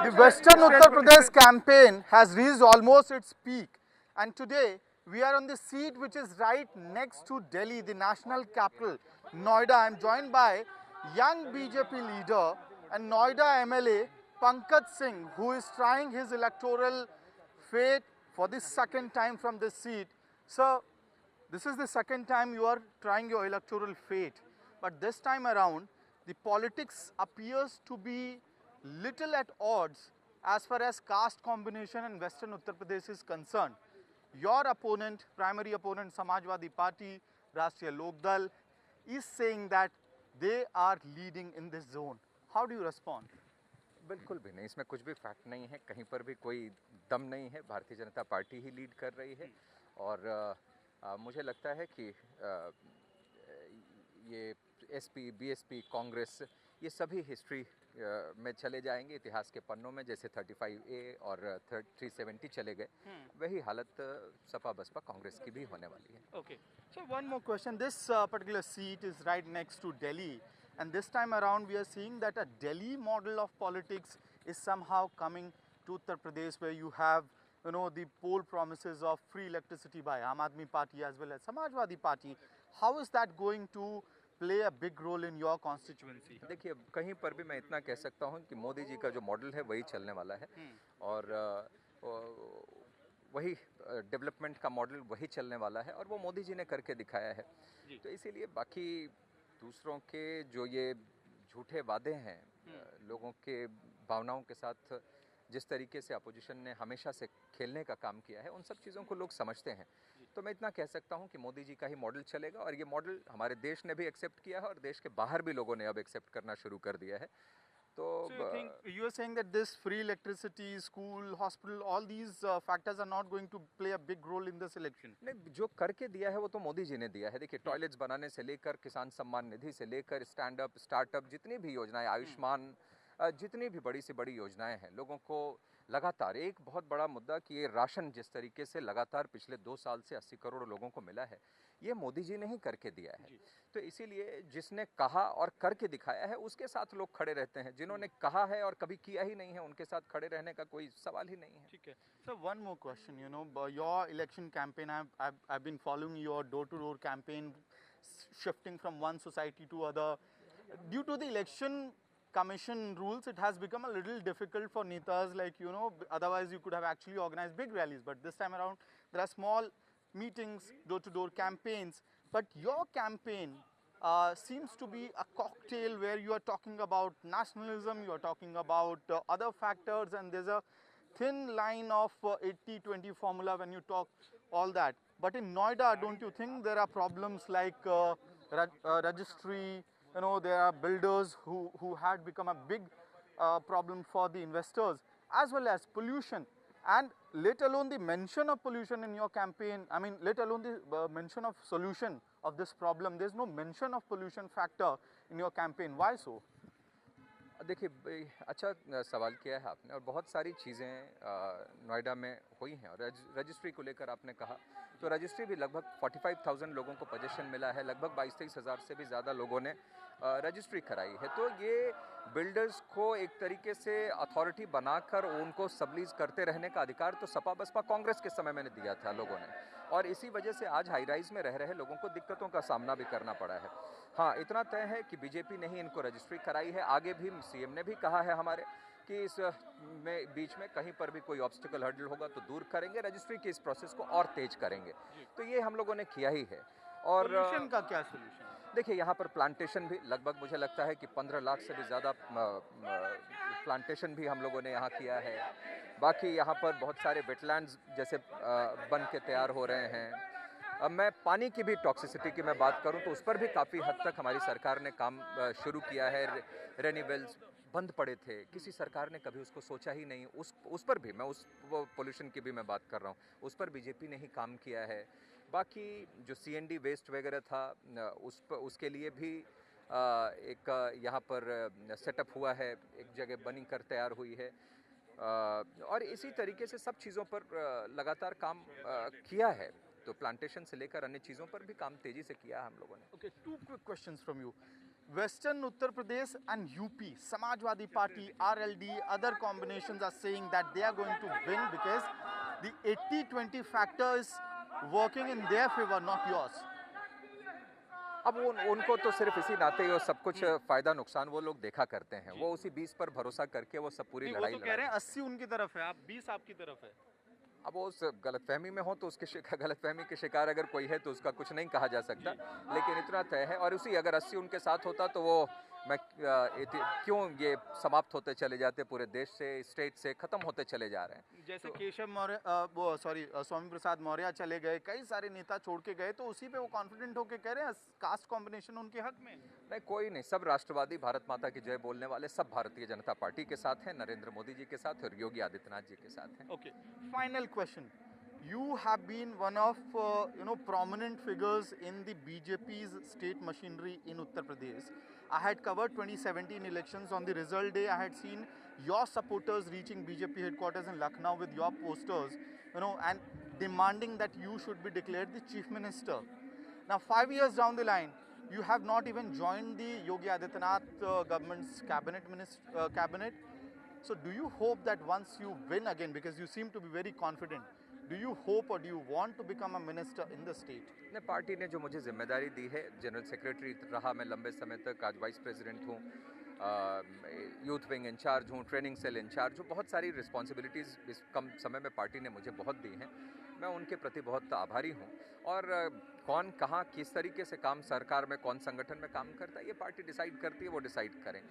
The Western Uttar Pradesh campaign has reached almost its peak, and today we are on the seat which is right next to Delhi, the national capital, Noida. I am joined by young BJP leader and Noida MLA Pankaj Singh, who is trying his electoral fate for the second time from this seat. Sir, this is the second time you are trying your electoral fate, but this time around the politics appears to be little at odds as far as caste combination in Western Uttar Pradesh is concerned. Your opponent, primary opponent Samajwadi Party, Rashtriya Lok Dal, is saying that they are leading in this zone. How do you respond? बिल्कुल भी नहीं, इसमें कुछ भी fact नहीं है, कहीं पर भी कोई दम नहीं है। भारतीय जनता पार्टी ही लीड कर रही है और मुझे लगता है कि ये एसपी, बीएसपी, कांग्रेस ये सभी हिस्ट्री में चले जाएंगे, इतिहास के पन्नों में। जैसे 35A और 370 चले गए, वही हालत सपा बसपा कांग्रेस की भी होने वाली है। Okay, so one more question. This particular seat is right next to Delhi, and this time around we are seeing that a Delhi model of politics is somehow coming to Uttar Pradesh, where you have the poll promises of free electricity by Aam Aadmi Party as well as Samajwadi Party. How is that going to play a big role in your constituency? देखिए, कहीं पर भी मैं इतना कह सकता हूं कि मोदी जी का जो मॉडल है वही चलने वाला है और वही डेवलपमेंट का मॉडल वही चलने वाला है और वो मोदी जी ने करके दिखाया है। तो इसीलिए बाकी दूसरों के जो ये झूठे वादे हैं, लोगों के भावनाओं के साथ जिस तरीके से अपोजिशन ने हमेशा से खेलने का काम किया है, उन सब चीज़ों को लोग समझते हैं। तो मैं इतना कह सकता हूं कि मोदी जी का ही मॉडल चलेगा और ये मॉडल हमारे देश ने भी एक्सेप्ट किया है और देश के बाहर भी लोगों ने अब एक्सेप्ट करना शुरू कर दिया है। तो you are saying that this free electricity, school, hospital, all these factors are not going to play a big role in this election? नहीं, जो करके दिया है वो तो मोदी जी ने दिया है। देखिए, टॉयलेट्स बनाने से लेकर किसान सम्मान निधि से लेकर स्टैंड अप, स्टार्टअप, जितनी भी योजनाएं, आयुष्मान, जितनी भी बड़ी से बड़ी योजनाएं हैं, लोगों को लगातार एक बहुत बड़ा मुद्दा कि ये राशन जिस तरीके से लगातार पिछले 2 साल से 80 करोड़ लोगों को मिला है, ये मोदी जी ने ही करके दिया है। तो इसीलिए जिसने कहा और करके दिखाया है उसके साथ लोग खड़े रहते हैं। जिन्होंने कहा है और कभी किया ही नहीं है, उनके साथ खड़े रहने का कोई सवाल ही नहीं है। ठीक है। So one more question, your election campaign, I've been following your door-to-door campaign, shifting from one society to other. Due to the election commission rules, it has become a little difficult for netas like, otherwise you could have actually organized big rallies. But this time around, there are small meetings, door-to-door campaigns. But your campaign seems to be a cocktail where you are talking about nationalism, you are talking about other factors, and there's a thin line of 80-20 formula when you talk all that. But in Noida, don't you think there are problems like registry? There are builders who had become a big problem for the investors, as well as pollution, and let alone the mention of pollution in your campaign. I mean, let alone the mention of solution of this problem. There's no mention of pollution factor in your campaign. Why so? देखिए, अच्छा सवाल किया है आपने और बहुत सारी चीज़ें नोएडा में हुई हैं। और रजिस्ट्री को लेकर आपने कहा, तो रजिस्ट्री भी लगभग 45,000 लोगों को पोजीशन मिला है, लगभग 22-23 हज़ार से भी ज़्यादा लोगों ने रजिस्ट्री कराई है। तो ये बिल्डर्स को एक तरीके से अथॉरिटी बनाकर उनको सबलीज करते रहने का अधिकार तो सपा बसपा कांग्रेस के समय में दिया था लोगों ने, और इसी वजह से आज हाई राइज में रह रहे लोगों को दिक्कतों का सामना भी करना पड़ा है। हाँ, इतना तय है कि बीजेपी ने ही इनको रजिस्ट्री कराई है। आगे भी सीएम ने भी कहा है हमारे कि इस बीच में कहीं पर भी कोई ऑब्स्टिकल हर्डल होगा तो दूर करेंगे, रजिस्ट्री के इस प्रोसेस को और तेज करेंगे। तो ये हम लोगों ने किया ही है। और पोल्यूशन का क्या सोल्यूशन? देखिए, यहाँ पर प्लांटेशन भी लगभग मुझे लगता है कि 15 लाख से भी ज़्यादा प्लांटेशन भी हम लोगों ने यहाँ किया है। बाकी यहाँ पर बहुत सारे वेटलैंड्स जैसे बन के तैयार हो रहे हैं। अब मैं पानी की भी टॉक्सिसिटी की मैं बात करूं तो उस पर भी काफ़ी हद तक हमारी सरकार ने काम शुरू किया है। रेन्यूएबल्स बंद पड़े थे, किसी सरकार ने कभी उसको सोचा ही नहीं। उस पर भी मैं वो पोल्यूशन की भी मैं बात कर रहा हूं, उस पर बीजेपी ने ही काम किया है। बाकी जो सीएनडी वेस्ट वगैरह था उसके लिए भी एक यहाँ पर सेटअप हुआ है, एक जगह बनी कर तैयार हुई है। और इसी तरीके से सब चीज़ों पर लगातार काम किया है। तो प्लांटेशन से लेकर अन्य चीज़ों पर भी काम तेज़ी से किया हम लोगों ने। Okay, two quick questions from you. Western Uttar Pradesh and UP, Samajwadi Party, RLD, other combinations are saying that they are going to win because the 80-20 factor is working in their favor, not yours. अब उनको तो सिर्फ इसी नाते ही वो सब कुछ फायदा नुकसान वो लोग देखा करते हैं, वो उसी 20 पर भरोसा करके वो सब पूरी नहीं, लड़ाई वो तो कह रहे हैं 80 उनकी तरफ है, आप 20 आपकी तरफ है। अब वो उस गलतफहमी में हो तो उसके गलतफहमी के शिकार अगर कोई है तो उसका कुछ नहीं कहा जा सकता, लेकिन इतना तय है। और उसी अगर 80 उनके साथ होता तो वो क्यों ये समाप्त होते चले जाते, पूरे देश से, स्टेट से खत्म होते चले जा रहे हैं। जैसे केशव मौर्य, वो सॉरी स्वामी प्रसाद मौर्य चले गए, कई सारे नेता छोड़ के गए, तो उसी पे वो कॉन्फिडेंट होके कह रहे हैं कास्ट कॉम्बिनेशन उनके हक में। नहीं, कोई नहीं, सब राष्ट्रवादी, भारत माता की जय बोलने वाले सब भारतीय जनता पार्टी के साथ हैं, नरेंद्र मोदी जी के साथ और योगी आदित्यनाथ जी के साथ हैं। Okay, final question. You have been one of prominent figures in the BJP's state machinery in Uttar Pradesh. I had covered 2017 elections. On the result day, I had seen your supporters reaching BJP headquarters in Lucknow with your posters, and demanding that you should be declared the chief minister. Now, 5 years down the line, you have not even joined the Yogi Adityanath government's cabinet. So do you hope that once you win again, because you seem to be very confident, do you hope or do you want to become a minister in the state? ने party ने जो मुझे जिम्मेदारी दी है, general secretary रहा मैं लंबे समय तक, आज वाइस प्रेसिडेंट हूँ, यूथ विंग इंचार्ज हूँ, ट्रेनिंग सेल इंचार्ज हूँ, बहुत सारी रिस्पॉन्सिबिलिटीज़ इस कम समय में पार्टी ने मुझे बहुत दी हैं। मैं उनके प्रति बहुत आभारी हूँ। और कौन कहाँ किस तरीके से काम, सरकार में कौन संगठन में काम करता है, ये पार्टी डिसाइड करती है, वो डिसाइड करें।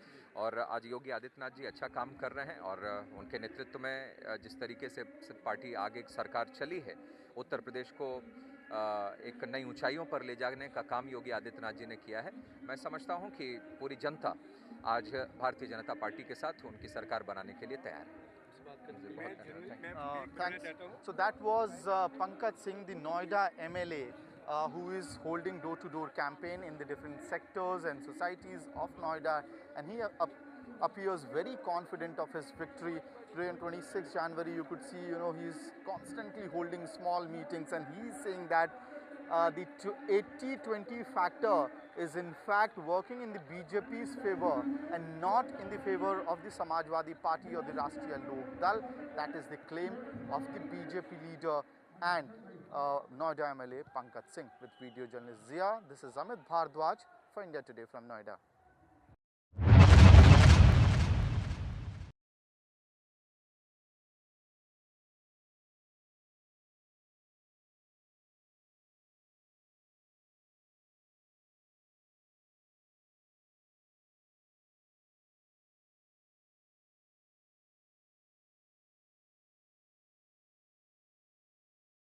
और आज योगी आदित्यनाथ जी अच्छा काम कर रहे हैं और उनके नेतृत्व में जिस तरीके से पार्टी आगे सरकार चली है, उत्तर प्रदेश को एक नई ऊंचाइयों पर ले जाने का काम योगी आदित्यनाथ जी ने किया है। मैं समझता हूं कि पूरी जनता आज भारतीय जनता पार्टी के साथ उनकी सरकार बनाने के लिए तैयार है। Thanks. So that was Pankaj Singh, the Noida MLA, who is holding door-to-door campaign in the different sectors and societies of Noida, and he appears very confident of his victory. Today on 26 January, you could see, he's constantly holding small meetings, and he's saying that the 80-20 factor is in fact working in the BJP's favor and not in the favor of the Samajwadi Party or the Rashtriya Lok Dal. That is the claim of the BJP leader and Noida MLA Pankaj Singh. With video journalist Zia, this is Amit Bhardwaj for India Today from Noida.